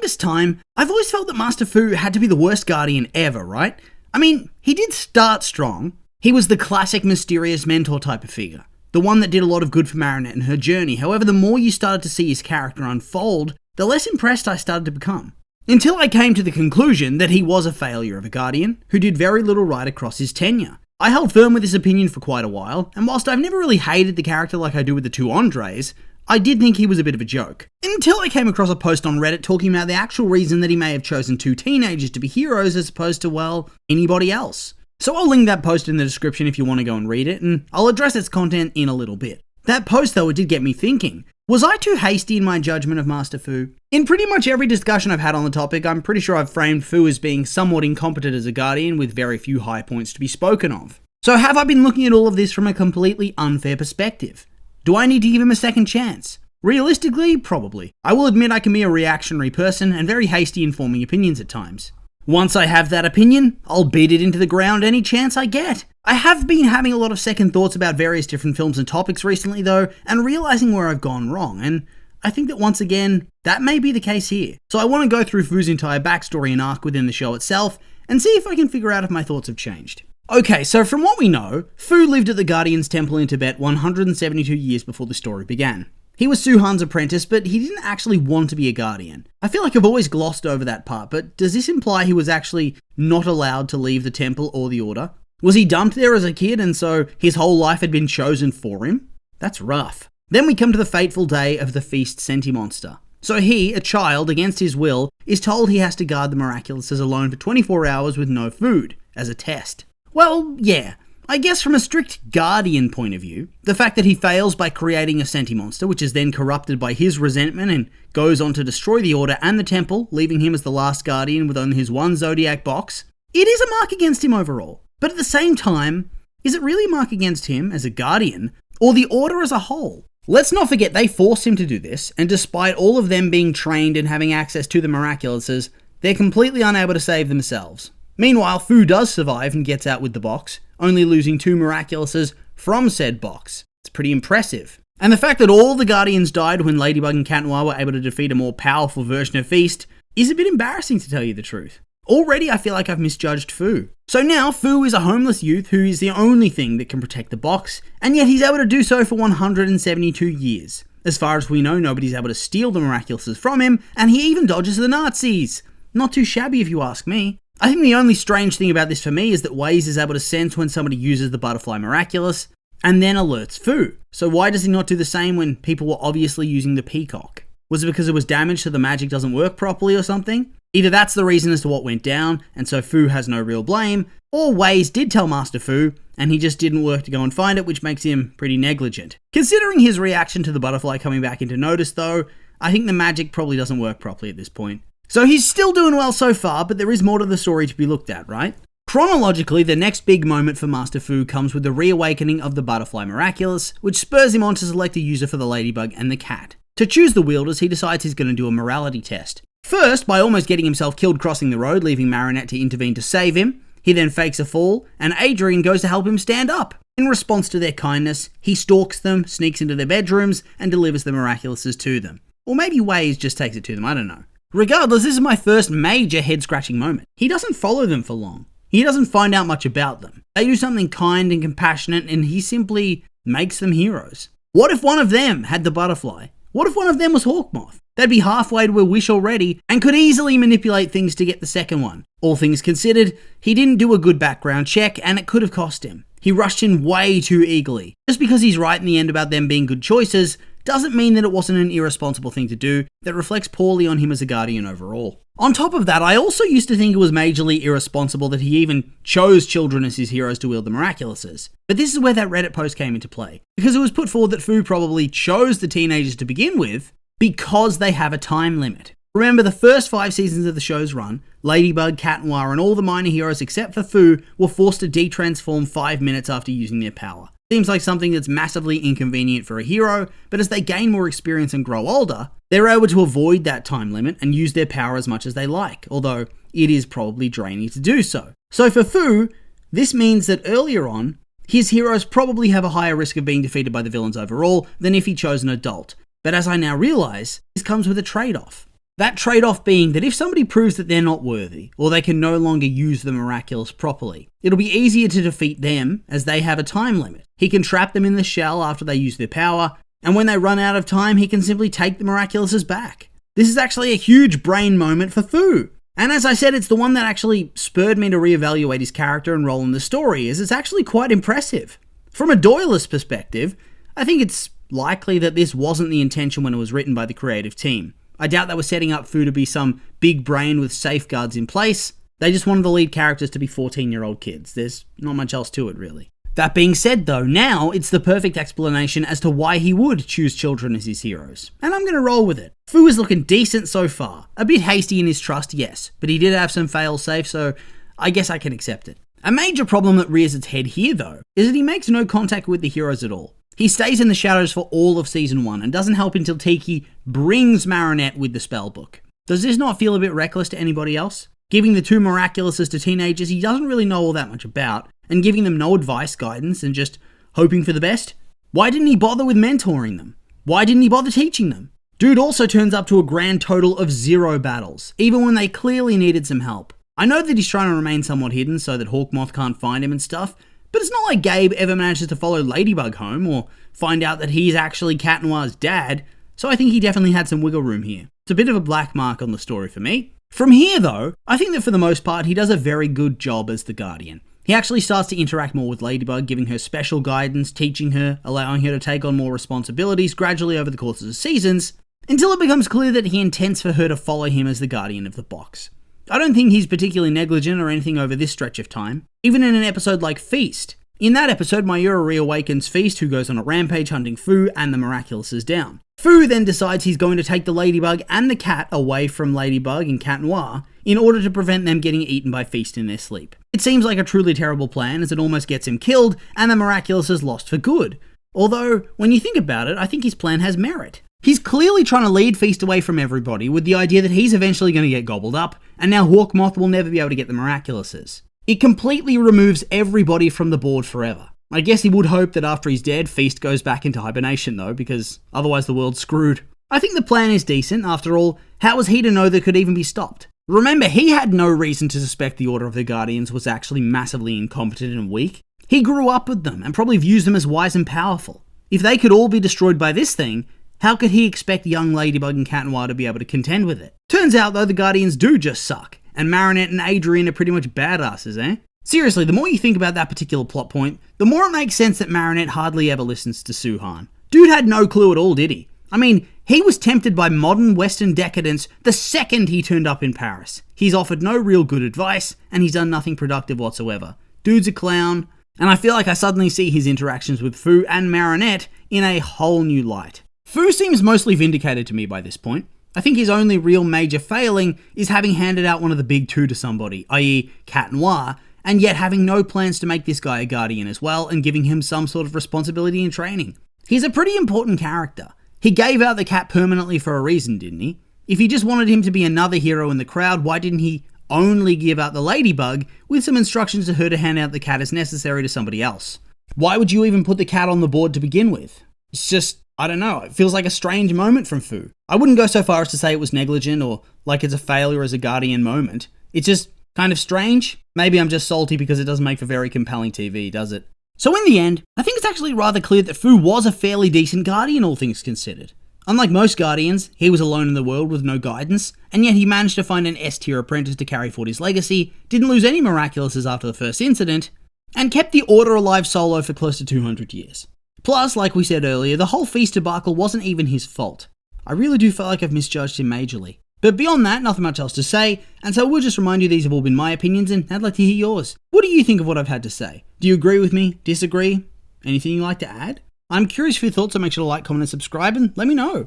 longest time, I've always felt that Master Fu had to be the worst Guardian ever, right? I mean, he did start strong. He was the classic mysterious mentor type of figure, the one that did a lot of good for Marinette and her journey. However, the more you started to see his character unfold, the less impressed I started to become. Until I came to the conclusion that he was a failure of a Guardian, who did very little right across his tenure. I held firm with this opinion for quite a while, and whilst I've never really hated the character like I do with the two Andres, I did think he was a bit of a joke. Until I came across a post on Reddit talking about the actual reason that he may have chosen two teenagers to be heroes as opposed to, well, anybody else. So I'll link that post in the description if you want to go and read it, and I'll address its content in a little bit. That post, though, it did get me thinking. Was I too hasty in my judgment of Master Fu? In pretty much every discussion I've had on the topic, I'm pretty sure I've framed Fu as being somewhat incompetent as a Guardian with very few high points to be spoken of. So have I been looking at all of this from a completely unfair perspective? Do I need to give him a second chance? Realistically, probably. I will admit I can be a reactionary person and very hasty in forming opinions at times. Once I have that opinion, I'll beat it into the ground any chance I get. I have been having a lot of second thoughts about various different films and topics recently though, and realizing where I've gone wrong, and I think that once again, that may be the case here. So I want to go through Fu's entire backstory and arc within the show itself, and see if I can figure out if my thoughts have changed. Okay, so from what we know, Fu lived at the Guardian's Temple in Tibet 172 years before the story began. He was Su-Han's apprentice, but he didn't actually want to be a Guardian. I feel like I've always glossed over that part, but does this imply he was actually not allowed to leave the temple or the order? Was he dumped there as a kid and so his whole life had been chosen for him? That's rough. Then we come to the fateful day of the feast Sentimonster. So he, a child, against his will, is told he has to guard the Miraculouses alone for 24 hours with no food, as a test. Well, yeah. I guess from a strict Guardian point of view, the fact that he fails by creating a Sentimonster, which is then corrupted by his resentment and goes on to destroy the Order and the Temple, leaving him as the last Guardian with only his one Zodiac box, it is a mark against him overall. But at the same time, is it really a mark against him as a Guardian, or the Order as a whole? Let's not forget they forced him to do this, and despite all of them being trained and having access to the Miraculouses, they're completely unable to save themselves. Meanwhile, Fu does survive and gets out with the box, only losing 2 Miraculouses from said box. It's pretty impressive. And the fact that all the Guardians died when Ladybug and Cat Noir were able to defeat a more powerful version of Feast is a bit embarrassing to tell you the truth. Already I feel like I've misjudged Fu. So now Fu is a homeless youth who is the only thing that can protect the box, and yet he's able to do so for 172 years. As far as we know, nobody's able to steal the Miraculouses from him, and he even dodges the Nazis. Not too shabby if you ask me. I think the only strange thing about this for me is that Waze is able to sense when somebody uses the Butterfly Miraculous, and then alerts Fu. So why does he not do the same when people were obviously using the Peacock? Was it because it was damaged so the magic doesn't work properly or something? Either that's the reason as to what went down, and so Fu has no real blame, or Waze did tell Master Fu, and he just didn't work to go and find it, which makes him pretty negligent. Considering his reaction to the butterfly coming back into notice though, I think the magic probably doesn't work properly at this point. So he's still doing well so far, but there is more to the story to be looked at, right? Chronologically, the next big moment for Master Fu comes with the reawakening of the Butterfly Miraculous, which spurs him on to select a user for the Ladybug and the Cat. To choose the wielders, he decides he's going to do a morality test. First, by almost getting himself killed crossing the road, leaving Marinette to intervene to save him. He then fakes a fall, and Adrien goes to help him stand up. In response to their kindness, he stalks them, sneaks into their bedrooms, and delivers the Miraculouses to them. Or maybe Waze just takes it to them, I don't know. Regardless, this is my first major head-scratching moment. He doesn't follow them for long. He doesn't find out much about them. They do something kind and compassionate, and he simply makes them heroes. What if one of them had the butterfly? What if one of them was Hawkmoth? They'd be halfway to a wish already, and could easily manipulate things to get the second one. All things considered, he didn't do a good background check, and it could have cost him. He rushed in way too eagerly. Just because he's right in the end about them being good choices, doesn't mean that it wasn't an irresponsible thing to do that reflects poorly on him as a Guardian overall. On top of that, I also used to think it was majorly irresponsible that he even chose children as his heroes to wield the Miraculouses. But this is where that Reddit post came into play, because it was put forward that Fu probably chose the teenagers to begin with because they have a time limit. Remember, the first 5 seasons of the show's run, Ladybug, Cat Noir, and all the minor heroes except for Fu were forced to de-transform 5 minutes after using their power. Seems like something that's massively inconvenient for a hero, but as they gain more experience and grow older, they're able to avoid that time limit and use their power as much as they like, although it is probably draining to do so. So for Fu, this means that earlier on, his heroes probably have a higher risk of being defeated by the villains overall than if he chose an adult. But as I now realize, this comes with a trade-off. That trade-off being that if somebody proves that they're not worthy, or they can no longer use the miraculous properly, it'll be easier to defeat them as they have a time limit. He can trap them in the shell after they use their power, and when they run out of time, he can simply take the miraculouses back. This is actually a huge brain moment for Fu. And as I said, it's the one that actually spurred me to reevaluate his character and role in the story, as it's actually quite impressive. From a Doylist perspective, I think it's likely that this wasn't the intention when it was written by the creative team. I doubt they were setting up Fu to be some big brain with safeguards in place. They just wanted the lead characters to be 14-year-old kids. There's not much else to it, really. That being said, though, now it's the perfect explanation as to why he would choose children as his heroes. And I'm going to roll with it. Fu is looking decent so far. A bit hasty in his trust, yes, but he did have some fail-safe, so I guess I can accept it. A major problem that rears its head here, though, is that he makes no contact with the heroes at all. He stays in the shadows for all of Season 1 and doesn't help until Tiki brings Marinette with the spellbook. Does this not feel a bit reckless to anybody else? Giving the two miraculouses to teenagers he doesn't really know all that much about, and giving them no advice, guidance, and just hoping for the best? Why didn't he bother with mentoring them? Why didn't he bother teaching them? Dude also turns up to a grand total of 0 battles, even when they clearly needed some help. I know that he's trying to remain somewhat hidden so that Hawkmoth can't find him and stuff, but it's not like Gabe ever manages to follow Ladybug home or find out that he's actually Cat Noir's dad, so I think he definitely had some wiggle room here. It's a bit of a black mark on the story for me. From here, though, I think that for the most part, he does a very good job as the Guardian. He actually starts to interact more with Ladybug, giving her special guidance, teaching her, allowing her to take on more responsibilities gradually over the course of the seasons, until it becomes clear that he intends for her to follow him as the Guardian of the Box. I don't think he's particularly negligent or anything over this stretch of time, even in an episode like Feast. In that episode, Mayura reawakens Feast, who goes on a rampage hunting Fu and the Miraculouses down. Fu then decides he's going to take the Ladybug and the cat away from Ladybug and Cat Noir in order to prevent them getting eaten by Feast in their sleep. It seems like a truly terrible plan, as it almost gets him killed and the Miraculouses lost for good. Although, when you think about it, I think his plan has merit. He's clearly trying to lead Feast away from everybody with the idea that he's eventually going to get gobbled up, and now Hawkmoth will never be able to get the Miraculouses. It completely removes everybody from the board forever. I guess he would hope that after he's dead, Feast goes back into hibernation though, because otherwise the world's screwed. I think the plan is decent. After all, how was he to know that could even be stopped? Remember, he had no reason to suspect the Order of the Guardians was actually massively incompetent and weak. He grew up with them and probably views them as wise and powerful. If they could all be destroyed by this thing, how could he expect young Ladybug and Cat Noir to be able to contend with it? Turns out though, the Guardians do just suck, and Marinette and Adrian are pretty much badasses, eh? Seriously, the more you think about that particular plot point, the more it makes sense that Marinette hardly ever listens to Suhan. Dude had no clue at all, did he? I mean, he was tempted by modern Western decadence the second he turned up in Paris. He's offered no real good advice, and he's done nothing productive whatsoever. Dude's a clown, and I feel like I suddenly see his interactions with Fu and Marinette in a whole new light. Fu seems mostly vindicated to me by this point. I think his only real major failing is having handed out one of the big two to somebody, i.e. Cat Noir, and yet having no plans to make this guy a Guardian as well and giving him some sort of responsibility and training. He's a pretty important character. He gave out the cat permanently for a reason, didn't he? If he just wanted him to be another hero in the crowd, why didn't he only give out the Ladybug with some instructions to her to hand out the cat as necessary to somebody else? Why would you even put the cat on the board to begin with? It's just, I don't know, it feels like a strange moment from Fu. I wouldn't go so far as to say it was negligent or like it's a failure as a Guardian moment. It's just kind of strange. Maybe I'm just salty because it doesn't make for very compelling TV, does it? So in the end, I think it's actually rather clear that Fu was a fairly decent Guardian, all things considered. Unlike most Guardians, he was alone in the world with no guidance, and yet he managed to find an S-tier apprentice to carry forward his legacy, didn't lose any Miraculouses after the first incident, and kept the Order alive solo for close to 200 years. Plus, like we said earlier, the whole Feast debacle wasn't even his fault. I really do feel like I've misjudged him majorly. But beyond that, nothing much else to say, and so we'll just remind you these have all been my opinions, and I'd like to hear yours. What do you think of what I've had to say? Do you agree with me? Disagree? Anything you'd like to add? I'm curious for your thoughts, so make sure to like, comment, and subscribe, and let me know.